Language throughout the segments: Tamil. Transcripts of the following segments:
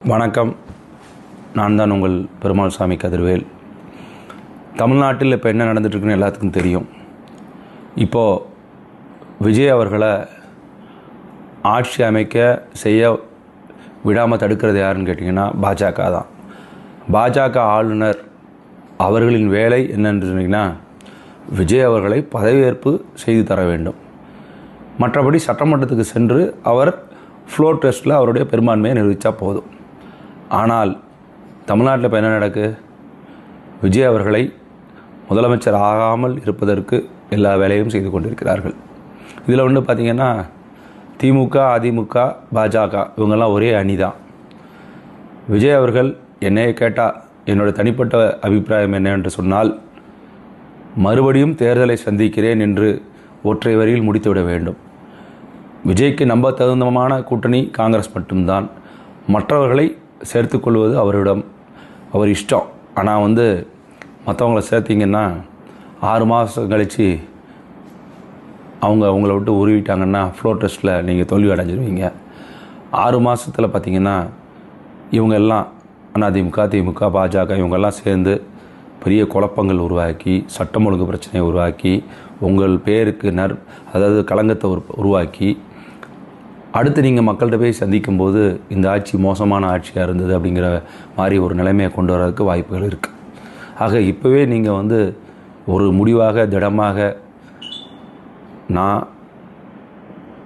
வணக்கம். நான் தான் உங்கள் பெருமாள் சாமி கதிர்வேல். தமிழ்நாட்டில் இப்போ என்ன நடந்துகிட்ருக்குன்னு எல்லாத்துக்கும் தெரியும். இப்போது விஜய் அவர்களை ஆட்சி அமைக்க செய்ய விடாமல் தடுக்கிறது யாருன்னு கேட்டிங்கன்னா பாஜக தான். பாஜக ஆளுநர் அவர்களின் வேலை என்னென்னு சொன்னீங்கன்னா விஜய் அவர்களை பதவியேற்பு செய்து தர வேண்டும். மற்றபடி சட்டமன்றத்துக்கு சென்று அவர் ஃப்ளோர் டெஸ்ட்டில் அவருடைய பெரும்பான்மையை நிரூபித்தா போதும். ஆனால் தமிழ்நாட்டில் இப்போ என்ன நடக்கு? விஜய் அவர்களை முதலமைச்சர் ஆகாமல் இருப்பதற்கு எல்லா வேலையும் செய்து கொண்டிருக்கிறார்கள். இதில் பார்த்திங்கன்னா திமுக, அதிமுக, பாஜக இவங்கெல்லாம் ஒரே அணி தான். விஜய் அவர்கள் என்னையை கேட்டால் என்னோடய தனிப்பட்ட அபிப்பிராயம் என்ன என்று சொன்னால், மறுபடியும் தேர்தலை சந்திக்கிறேன் என்று ஒற்றை வரியில் முடித்துவிட வேண்டும். விஜய்க்கு நம்ப தகுந்தமான கூட்டணி காங்கிரஸ் மட்டும்தான். மற்றவர்களை சேர்த்துக்கொள்வது அவர் இஷ்டம். ஆனால் மற்றவங்கள சேர்த்திங்கன்னா 6 மாதம் கழித்து அவங்கள விட்டு உருவிட்டாங்கன்னா ஃப்ளோர் டெஸ்ட்டில் நீங்கள் தோல்வி அடைஞ்சிருவீங்க. 6 மாதத்தில் பார்த்திங்கன்னா இவங்க எல்லாம் அதிமுக, திமுக, பாஜக இவங்கெல்லாம் சேர்ந்து பெரிய குழப்பங்கள் உருவாக்கி, சட்டம் ஒழுங்கு பிரச்சனையை உருவாக்கி, உங்கள் பேருக்கு அதாவது களங்கத்தை உருவாக்கி, அடுத்து நீங்கள் மக்கள்கிட்ட போய் சந்திக்கும்போது இந்த ஆட்சி மோசமான ஆட்சியாக இருந்தது அப்படிங்கிற மாதிரி ஒரு நிலைமையை கொண்டு வரதுக்கு வாய்ப்புகள் இருக்குது. ஆக இப்போவே நீங்கள் ஒரு முடிவாக திடமாக நான்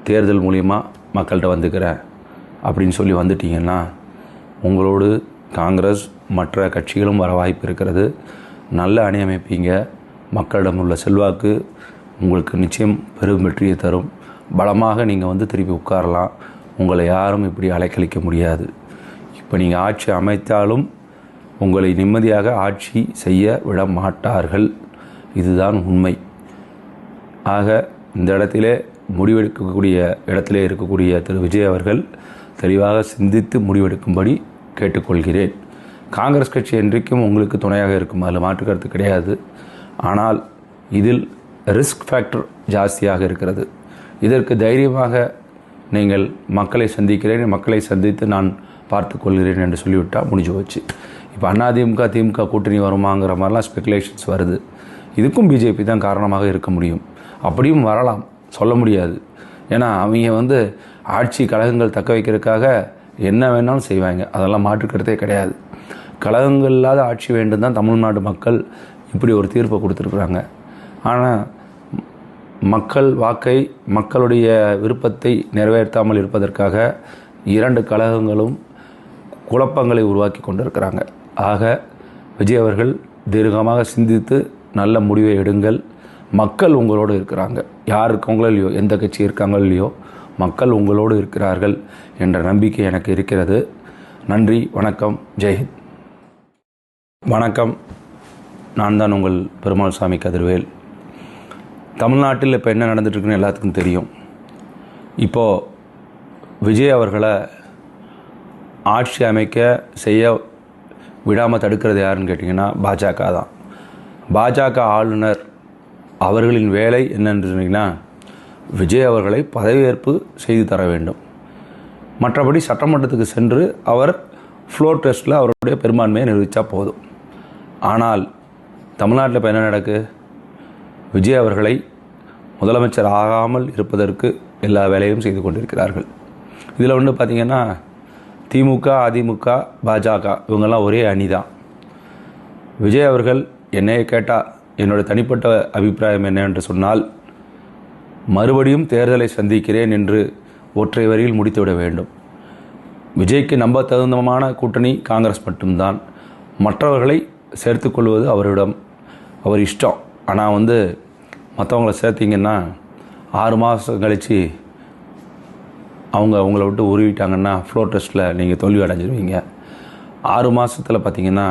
தேர்தல் மூலிமா மக்கள்கிட்ட வந்துக்கிறேன் அப்படின்னு சொல்லி வந்துட்டீங்கன்னா உங்களோடு காங்கிரஸ் மற்ற கட்சிகளும் வர வாய்ப்பு இருக்கிறது. நல்ல அணி அமைப்பீங்க. மக்களிடம் உள்ள செல்வாக்கு உங்களுக்கு நிச்சயம் பெரும் வெற்றியை தரும். பலமாக நீங்கள் திருப்பி உட்காரலாம். உங்களை யாரும் இப்படி அலைக்கழிக்க முடியாது. இப்போ நீங்கள் ஆட்சி அமைத்தாலும் உங்களை நிம்மதியாக ஆட்சி செய்ய விட மாட்டார்கள். இதுதான் உண்மை. ஆக இந்த இடத்திலே முடிவெடுக்கக்கூடிய இடத்திலே இருக்கக்கூடிய திரு விஜய் அவர்கள் தெளிவாக சிந்தித்து முடிவெடுக்கும்படி கேட்டுக்கொள்கிறேன். காங்கிரஸ் கட்சி என்றைக்கும் உங்களுக்கு துணையாக இருக்கும், அதில் மாற்றுக்கருத்து கிடையாது. ஆனால் இதில் ரிஸ்க் ஃபேக்டர் ஜாஸ்தியாக இருக்கிறது. இதற்கு தைரியமாக நீங்கள் மக்களை சந்தித்து நான் பார்த்து கொள்கிறேன் என்று சொல்லிவிட்டால் முடிஞ்சு போச்சு. இப்போ அதிமுக, திமுக கூட்டணி வருமாங்கிற மாதிரிலாம் ஸ்பெகுலேஷன்ஸ் வருது. இதுக்கும் பிஜேபி தான் காரணமாக இருக்க முடியும். அப்படியும் வரலாம், சொல்ல முடியாது. ஏன்னா அவங்க ஆட்சி கழகங்கள் தக்க வைக்கிறதுக்காக என்ன வேணாலும் செய்வாங்க. அதெல்லாம் மாற்றுக்கிறதே கிடையாது. கழகங்கள் இல்லாத ஆட்சி வேண்டும் தான் தமிழ்நாடு மக்கள் இப்படி ஒரு தீர்ப்பை கொடுத்துருக்குறாங்க. ஆனால் மக்கள் வாக்கை, மக்களுடைய விருப்பத்தை நிறைவேற்றாமல் இருப்பதற்காக 2 கழகங்களும் குழப்பங்களை உருவாக்கி கொண்டிருக்கிறாங்க. ஆக விஜய் அவர்கள் தீர்க்கமாக சிந்தித்து நல்ல முடிவை எடுங்கள். மக்கள் உங்களோடு இருக்கிறாங்க. யார் இருக்காங்களோ இல்லையோ, எந்த கட்சி இருக்காங்களோ இல்லையோ, மக்கள் உங்களோடு இருக்கிறார்கள் என்ற நம்பிக்கை எனக்கு இருக்கிறது. நன்றி, வணக்கம், ஜெய்ஹிந்த். வணக்கம். நான் தான் உங்கள் பெருமாள் சாமி கதிர்வேல். தமிழ்நாட்டில் இப்போ என்ன நடந்துகிட்ருக்குன்னு எல்லாத்துக்கும் தெரியும். இப்போது விஜய் அவர்களை ஆட்சி அமைக்க செய்ய விடாமல் தடுக்கிறது யாருன்னு கேட்டிங்கன்னா பாஜக தான். பாஜக ஆளுநர் அவர்களின் வேலை என்னென்னு சொன்னீங்கன்னா விஜய் அவர்களை பதவியேற்பு செய்து தர வேண்டும். மற்றபடி சட்டமன்றத்துக்கு சென்று அவர் ஃப்ளோர் டெஸ்ட்டில் அவருடைய பெரும்பான்மையை நிரூபித்தா போதும். ஆனால் தமிழ்நாட்டில் இப்போ என்ன நடக்கு? விஜய் அவர்களை முதலமைச்சர் ஆகாமல் இருப்பதற்கு எல்லா வேலையும் செய்து கொண்டிருக்கிறார்கள். இதில் பார்த்திங்கன்னா திமுக, அதிமுக, பாஜக இவங்கெல்லாம் ஒரே அணி தான். விஜய் அவர்கள் என்னையை கேட்டால் என்னோடய தனிப்பட்ட அபிப்பிராயம் என்ன என்று சொன்னால், மறுபடியும் தேர்தலை சந்திக்கிறேன் என்று ஒற்றை வரியில் முடித்துவிட வேண்டும். விஜய்க்கு நம்ப தகுந்தமான கூட்டணி காங்கிரஸ் மட்டும்தான். மற்றவர்களை சேர்த்துக்கொள்வது அவர் இஷ்டம். ஆனால் மற்றவங்கள சேர்த்திங்கன்னா 6 மாதம் கழித்து அவங்கள விட்டு உருவிட்டாங்கன்னா ஃப்ளோர் டெஸ்ட்டில் நீங்கள் தோல்வி அடைஞ்சிருவீங்க. 6 மாதத்தில் பார்த்திங்கன்னா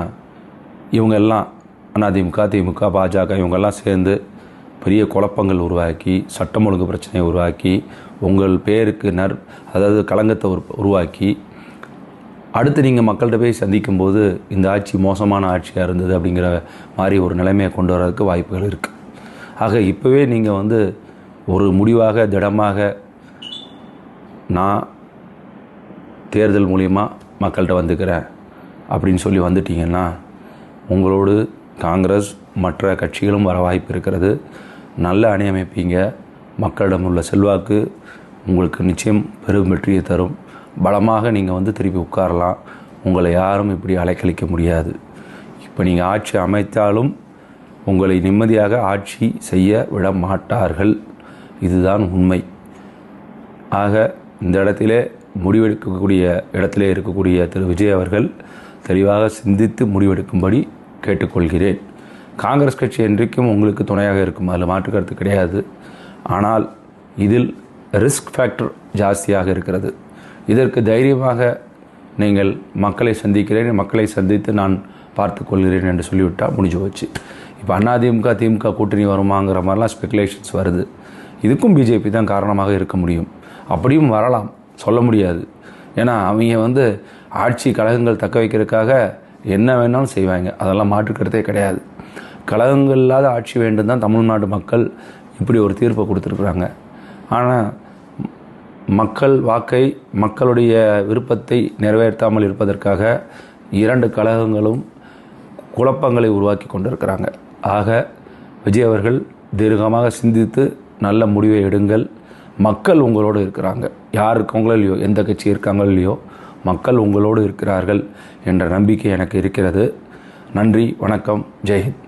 இவங்க எல்லாம் அதிமுக, திமுக, பாஜக இவங்கெல்லாம் சேர்ந்து பெரிய குழப்பங்கள் உருவாக்கி, சட்டம் ஒழுங்கு பிரச்சனையை உருவாக்கி, உங்கள் பேருக்கு அதாவது களங்கத்தை உருவாக்கி, அடுத்து நீங்கள் மக்கள்கிட்ட போய் சந்திக்கும்போது இந்த ஆட்சி மோசமான ஆட்சியாக இருந்தது அப்படிங்கிற மாதிரி ஒரு நிலைமையை கொண்டு வரதுக்கு வாய்ப்புகள் இருக்குது. ஆக இப்போவே நீங்கள் ஒரு முடிவாக திடமாக நான் தேர்தல் மூலிமா மக்கள்கிட்ட வந்துக்கிறேன் அப்படின்னு சொல்லி வந்துட்டீங்கன்னா உங்களோடு காங்கிரஸ் மற்ற கட்சிகளும் வர வாய்ப்பு இருக்கிறது. நல்ல அணி அமைப்பீங்க. மக்களிடம் உள்ள செல்வாக்கு உங்களுக்கு நிச்சயம் பெரும் வெற்றியை தரும். பலமாக நீங்கள் திருப்பி உட்காரலாம். உங்களை யாரும் இப்படி அலைக்கழிக்க முடியாது. இப்போ நீங்கள் ஆட்சி அமைத்தாலும் உங்களை நிம்மதியாக ஆட்சி செய்ய விட மாட்டார்கள். இதுதான் உண்மை. ஆக இந்த இடத்திலே முடிவெடுக்கக்கூடிய இடத்திலே இருக்கக்கூடிய திரு விஜய் அவர்கள் தெளிவாக சிந்தித்து முடிவெடுக்கும்படி கேட்டுக்கொள்கிறேன். காங்கிரஸ் கட்சி என்றைக்கும் உங்களுக்கு துணையாக இருக்கும், அதில் மாற்று கருத்து கிடையாது. ஆனால் இதில் ரிஸ்க் ஃபேக்டர் ஜாஸ்தியாக இருக்கிறது. இதற்கு தைரியமாக நீங்கள் மக்களை சந்திக்கிறேன், மக்களை சந்தித்து நான் பார்த்து கொள்கிறேன் என்று சொல்லிவிட்டால் முடிஞ்சு போச்சு. இப்போ அதிமுக திமுக கூட்டணி வருமாங்கிற மாதிரிலாம் ஸ்பெகுலேஷன்ஸ் வருது. இதுக்கும் பிஜேபி தான் காரணமாக இருக்க முடியும். அப்படியும் வரலாம், சொல்ல முடியாது. ஏன்னா அவங்க ஆட்சி கழகங்கள் தக்க வைக்கிறதுக்காக என்ன வேணாலும் செய்வாங்க. அதெல்லாம் மாற்றுக்கிறதே கிடையாது. கழகங்கள் இல்லாத ஆட்சி வேண்டும் தான் தமிழ்நாடு மக்கள் இப்படி ஒரு தீர்ப்பை கொடுத்துருக்குறாங்க. ஆனால் மக்கள் வாக்கை, மக்களுடைய விருப்பத்தை நிறைவேற்றாமல் இருப்பதற்காக 2 கழகங்களும் குழப்பங்களை உருவாக்கி கொண்டிருக்கிறாங்க. ஆக விஜய் அவர்கள் தீர்க்கமாக சிந்தித்து நல்ல முடிவை எடுங்கள். மக்கள் உங்களோடு இருக்கிறாங்க. யார் இருக்காங்களோ இல்லையோ, எந்த கட்சி இருக்காங்களோ இல்லையோ, மக்கள் உங்களோடு இருக்கிறார்கள் என்ற நம்பிக்கை எனக்கு இருக்கிறது. நன்றி, வணக்கம், ஜெய்ஹிந்த்.